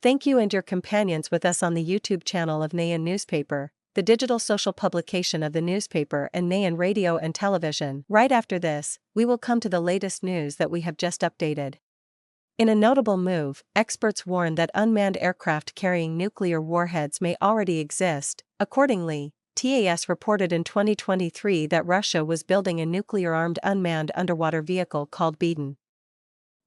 Thank you and your companions with us on the YouTube channel of Nghe An Newspaper, the digital social publication of the newspaper and Nghe An Radio and Television. Right after this, we will come to the latest news that we have just updated. In a notable move, experts warn that unmanned aircraft carrying nuclear warheads may already exist. Accordingly, TASS reported in 2023 that Russia was building a nuclear-armed unmanned underwater vehicle called Beaten.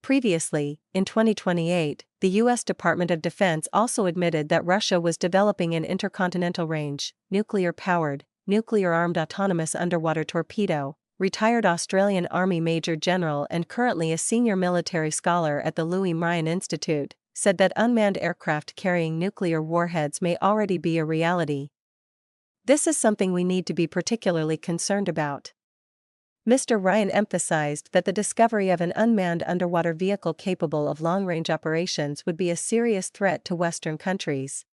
Previously, in 2028, the U.S. Department of Defense also admitted that Russia was developing an intercontinental range, nuclear-powered, nuclear-armed autonomous underwater torpedo. Retired Australian Army Major General and currently a senior military scholar at the Louis Marion Institute, said that unmanned aircraft carrying nuclear warheads may already be a reality. This is something we need to be particularly concerned about. Mr. Ryan emphasized that the discovery of an unmanned underwater vehicle capable of long-range operations would be a serious threat to Western countries,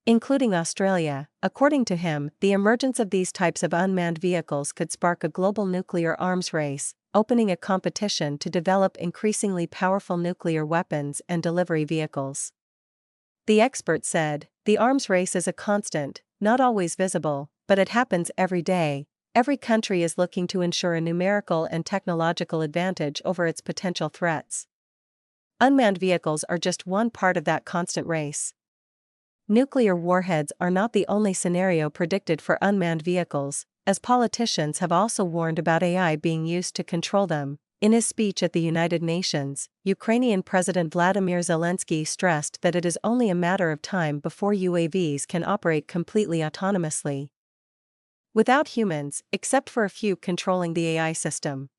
including Australia. According to him, the emergence of these types of unmanned vehicles could spark a global nuclear arms race, opening a competition to develop increasingly powerful nuclear weapons and delivery vehicles. The expert said, "The arms race is a constant, not always visible, but it happens every day. Every country is looking to ensure a numerical and technological advantage over its potential threats. Unmanned vehicles are just one part of that constant race." Nuclear warheads are not the only scenario predicted for unmanned vehicles, as politicians have also warned about AI being used to control them. In his speech at the United Nations, Ukrainian President Vladimir Zelensky stressed that it is only a matter of time before UAVs can operate completely autonomously, without humans, except for a few controlling the AI system.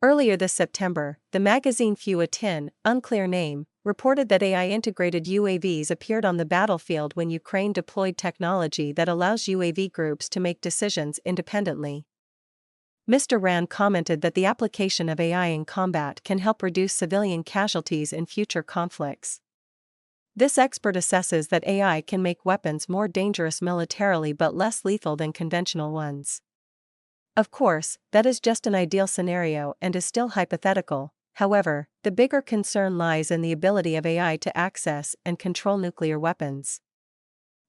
Earlier this September, the magazine Tin, unclear name, reported that AI-integrated UAVs appeared on the battlefield when Ukraine deployed technology that allows UAV groups to make decisions independently. Mr. Rand commented that the application of AI in combat can help reduce civilian casualties in future conflicts. This expert assesses that AI can make weapons more dangerous militarily but less lethal than conventional ones. Of course, that is just an ideal scenario and is still hypothetical. However, the bigger concern lies in the ability of AI to access and control nuclear weapons.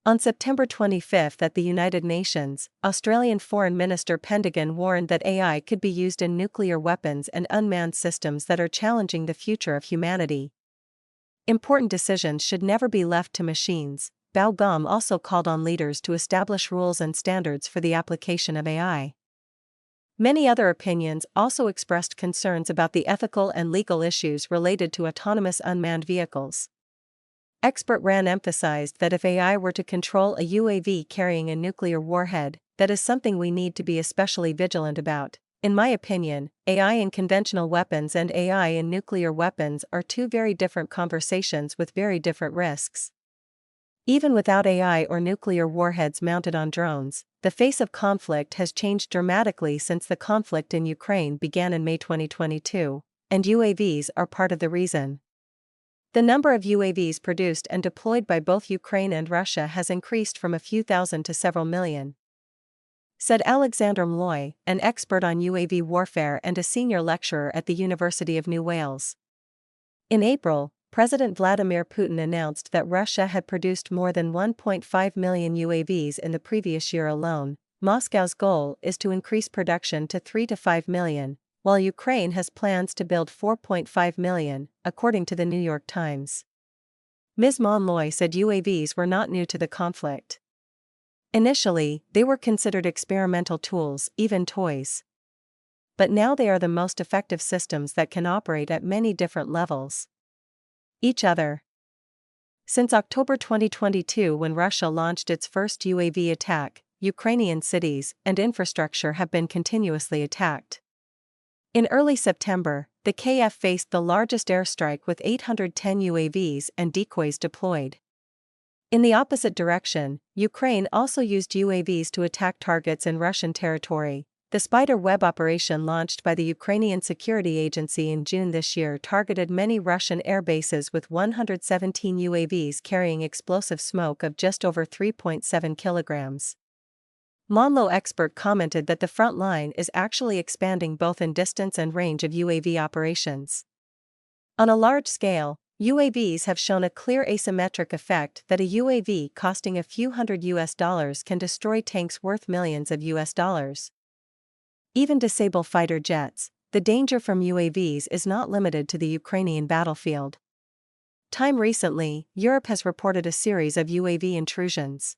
On September 25 at the United Nations, Australian Foreign Minister Pendergast warned that AI could be used in nuclear weapons and unmanned systems that are challenging the future of humanity. Important decisions should never be left to machines. Bao Gom also called on leaders to establish rules and standards for the application of AI. Many other opinions also expressed concerns about the ethical and legal issues related to autonomous unmanned vehicles. Expert Rand emphasized that if AI were to control a UAV carrying a nuclear warhead, that is something we need to be especially vigilant about. In my opinion, AI in conventional weapons and AI in nuclear weapons are two very different conversations with very different risks. Even without AI or nuclear warheads mounted on drones, the face of conflict has changed dramatically since the conflict in Ukraine began in May 2022, and UAVs are part of the reason. The number of UAVs produced and deployed by both Ukraine and Russia has increased from a few thousand to several million, said Alexander Mloy, an expert on UAV warfare and a senior lecturer at the University of New Wales. In April, President Vladimir Putin announced that Russia had produced more than 1.5 million UAVs in the previous year alone. Moscow's goal is to increase production to 3 to 5 million, while Ukraine has plans to build 4.5 million, according to the New York Times. Ms. Monloy said UAVs were not new to the conflict. Initially, they were considered experimental tools, even toys. But now they are the most effective systems that can operate at many different levels. Each other. Since October 2022, when Russia launched its first UAV attack, Ukrainian cities and infrastructure have been continuously attacked. In early September, the KF faced the largest airstrike with 810 UAVs and decoys deployed. In the opposite direction, Ukraine also used UAVs to attack targets in Russian territory. The spider web operation launched by the Ukrainian Security Agency in June this year targeted many Russian air bases with 117 UAVs carrying explosive smoke of just over 3.7 kilograms. Monlo expert commented that the front line is actually expanding both in distance and range of UAV operations. On a large scale, UAVs have shown a clear asymmetric effect that a UAV costing a few hundred US dollars can destroy tanks worth millions of US dollars. Even disable fighter jets. The danger from UAVs is not limited to the Ukrainian battlefield. Time recently, Europe has reported a series of UAV intrusions.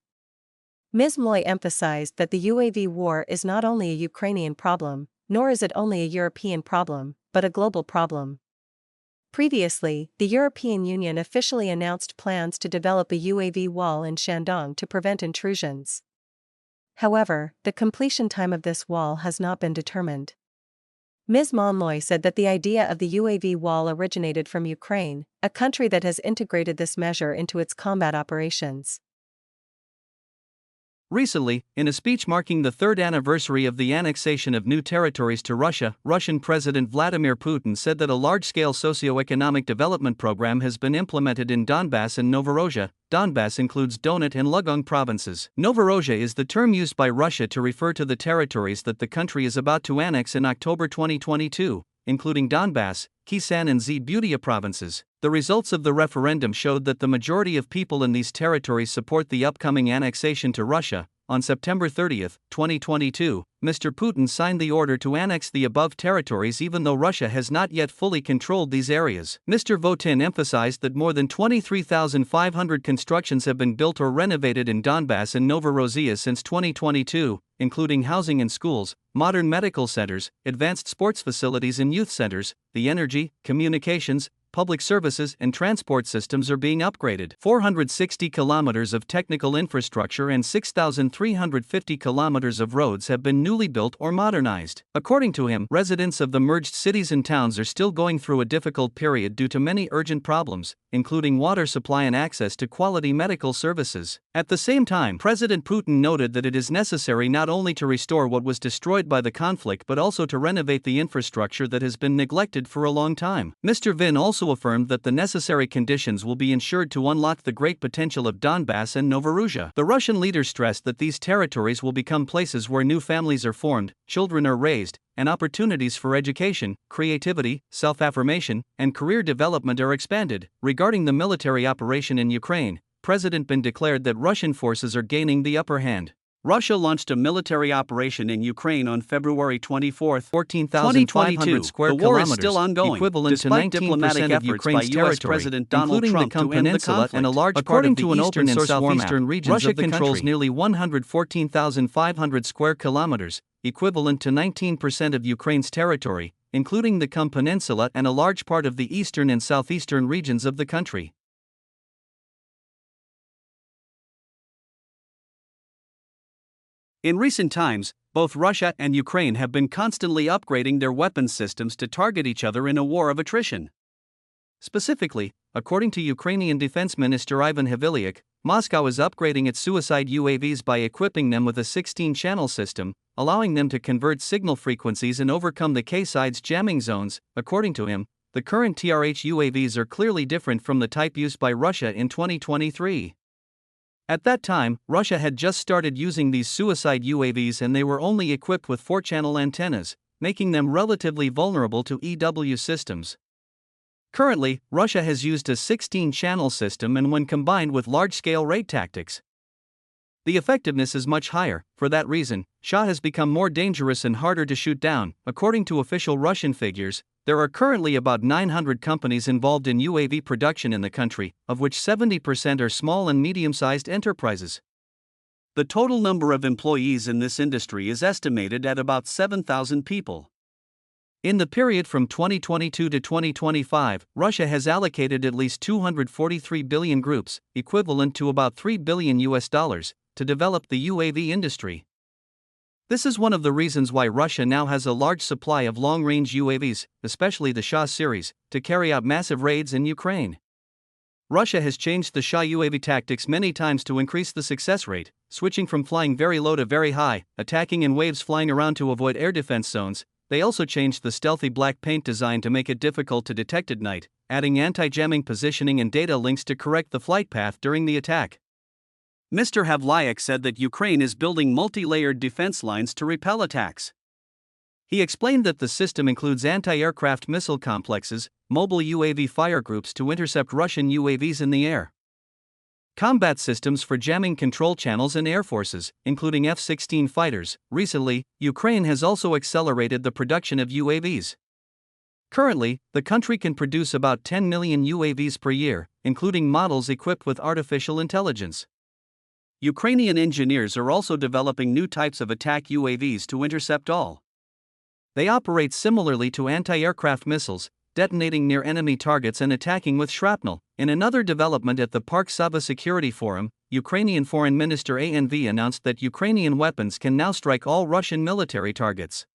Ms. Moy emphasized that the UAV war is not only a Ukrainian problem, nor is it only a European problem, but a global problem. Previously, the European Union officially announced plans to develop a UAV wall in Shandong to prevent intrusions. However, the completion time of this wall has not been determined. Ms. Monloy said that the idea of the UAV wall originated from Ukraine, a country that has integrated this measure into its combat operations. Recently, in a speech marking the third anniversary of the annexation of new territories to Russia, Russian President Vladimir Putin said that a large-scale socio-economic development program has been implemented in Donbass and Novorossiya. Donbass includes Donetsk and Lugansk provinces. Novorossiya is the term used by Russia to refer to the territories that the country is about to annex in October 2022, including Donbass, Kherson and Zaporizhzhia provinces. The results of the referendum showed that the majority of people in these territories support the upcoming annexation to Russia. On September 30, 2022, Mr. Putin signed the order to annex the above territories even though Russia has not yet fully controlled these areas. Mr. Putin emphasized that more than 23,500 constructions have been built or renovated in Donbass and Novorossiya since 2022, including housing and schools, modern medical centers, advanced sports facilities and youth centers. The energy, communications, public services and transport systems are being upgraded. 460 kilometers of technical infrastructure and 6,350 kilometers of roads have been newly built or modernized. According to him, residents of the merged cities and towns are still going through a difficult period due to many urgent problems, including water supply and access to quality medical services. At the same time, President Putin noted that it is necessary not only to restore what was destroyed by the conflict but also to renovate the infrastructure that has been neglected for a long time. Mr. Vin also affirmed that the necessary conditions will be ensured to unlock the great potential of Donbass and Novorossiya. The Russian leader stressed that these territories will become places where new families are formed, children are raised, and opportunities for education, creativity, self-affirmation, and career development are expanded. Regarding the military operation in Ukraine, President Bin declared that Russian forces are gaining the upper hand. Russia launched a military operation in Ukraine on February 24, 2022. Square the war kilometers, is still ongoing, equivalent to despite 19% diplomatic of efforts Ukraine's by U.S. territory, President Donald including Trump the to end the peninsula conflict. and a large part According of the to an eastern open and source war map, southeastern regions Russia of the controls country. nearly 114,500 square kilometers, equivalent to 19% of Ukraine's territory, including the Krum Peninsula and a large part of the eastern and southeastern regions of the country. In recent times, both Russia and Ukraine have been constantly upgrading their weapons systems to target each other in a war of attrition. Specifically, according to Ukrainian Defense Minister Ivan Haviliuk, Moscow is upgrading its suicide UAVs by equipping them with a 16-channel system, allowing them to convert signal frequencies and overcome the K-side's jamming zones. According to him, the current TRH UAVs are clearly different from the type used by Russia in 2023. At that time, Russia had just started using these suicide UAVs and they were only equipped with 4-channel antennas, making them relatively vulnerable to EW systems. Currently, Russia has used a 16-channel system, and when combined with large-scale raid tactics, the effectiveness is much higher. For that reason, Shah has become more dangerous and harder to shoot down. According to official Russian figures, there are currently about 900 companies involved in UAV production in the country, of which 70% are small and medium-sized enterprises. The total number of employees in this industry is estimated at about 7,000 people. In the period from 2022 to 2025, Russia has allocated at least 243 billion groups, equivalent to about $3 billion, to develop the UAV industry. This is one of the reasons why Russia now has a large supply of long-range UAVs, especially the Shah series, to carry out massive raids in Ukraine. Russia has changed the Shah UAV tactics many times to increase the success rate, switching from flying very low to very high, attacking in waves flying around to avoid air defense zones. They also changed the stealthy black paint design to make it difficult to detect at night, adding anti-jamming positioning and data links to correct the flight path during the attack. Mr. Havliuk said that Ukraine is building multi-layered defense lines to repel attacks. He explained that the system includes anti-aircraft missile complexes, mobile UAV fire groups to intercept Russian UAVs in the air, combat systems for jamming control channels and air forces, including F-16 fighters. Recently, Ukraine has also accelerated the production of UAVs. Currently, the country can produce about 10 million UAVs per year, including models equipped with artificial intelligence. Ukrainian engineers are also developing new types of attack UAVs to intercept all. They operate similarly to anti-aircraft missiles, detonating near enemy targets and attacking with shrapnel. In another development at the Park Sava Security Forum, Ukrainian Foreign Minister ANV announced that Ukrainian weapons can now strike all Russian military targets.